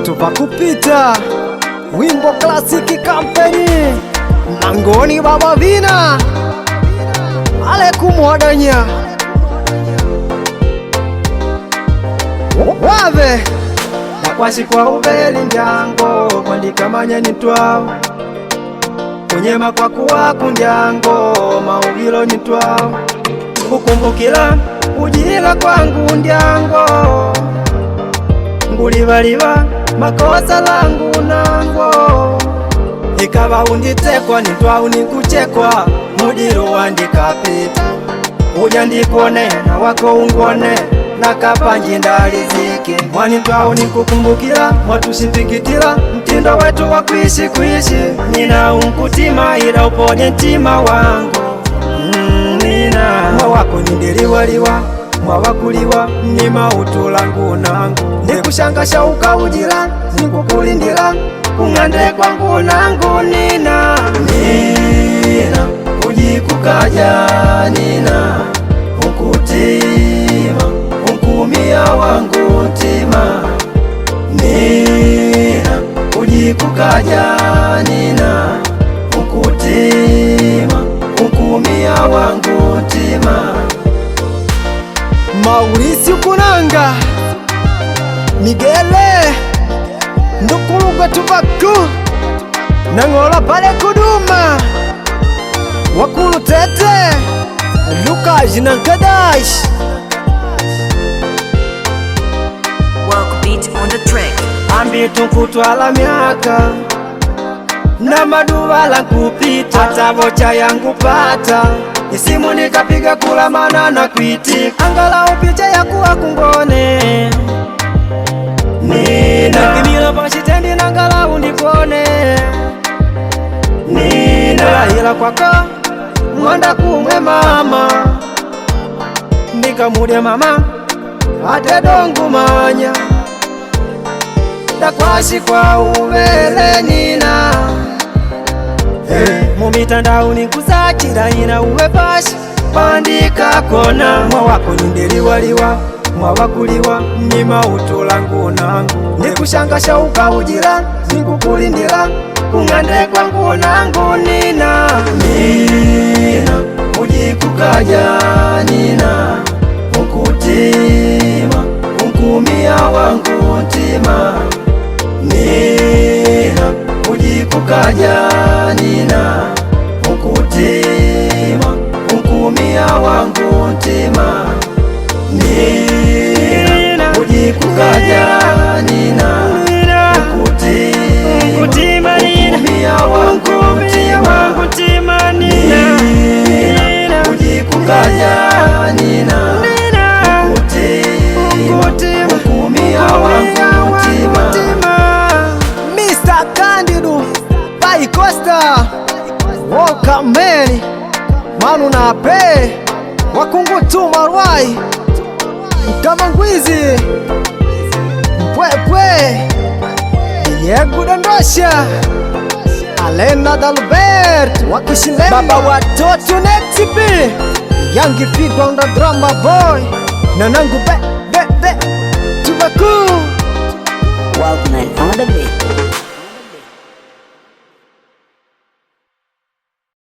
tuvakupita wimbo klasiki kampeni mangoni baba vina ale kumwadanya wave nakwasi kwa ubeli ndyango kwandika manyeni twao kunyema kwa kuwaku ndyango mauvilo ni twao kukumbukila ujila kwangu ndyango ngulivaliva makosa langu nango ikava unditekwa nitwau nikuchekwa mudiro wandikapita uja ndikone na wako ungone nakapanji ndalizike mwani twau nikukumbukila mwatusimpikitila mtindo wetu wa kuishi nina unkutima ila uponye ntima wangu nina mwawako nindiliwaliwa mwawakuliwa mnima utulangu nangu ndikushangasha ukaujila nikukulindila kung'ande kwangu nangu nina ujikukaja nina ukutima unkumia wangu ntima nina ujikukaja nina ukutima unkumia wangu ntima Mauricio Kunanga Migele Ndukulugwa tuvaku Nangola pale kuduma Wakulu tete Luka Jinankadash Walk beat on the track. Ambi tukutwala miaka na maduvala kupita hata vocha yangu pata isimu nikapiga kula manana kuitika angalau picha ya kuwa kungone nina kimila pashitendi na angalau ndipone nina hila kwako mwanda kumwe mama ndikamudye mama ate dongu manya dakwashi kwa uvele nina mumitandao nikusachira ina uwe pashi bandika kona mwawako nindeliwaliwa mwawakuliwa mnima utulangu nangu ndikushangasha ukaujila nikukulindila kung'ande kwangu nangu nina ujikukaja nina ukutima unkumia wangu ntima nina ujikukaja nina ukutima unkumia wangu ntima nina ujikukaja nina ukutima unkumia wangu ntima nina ujikukaja nina ukutima unkumia wangu ntima Mr. Candido Pai Costa Woka Meri Manu na pe Wakungutu Marwai Mkamangwizi Mpwepwe Yegu Dondosha Alena Dalbert Wakishinde Baba watoto Nexipi Yangi Pigwa on the drama boy Nanangu be Tuvaku Walkman on the beat.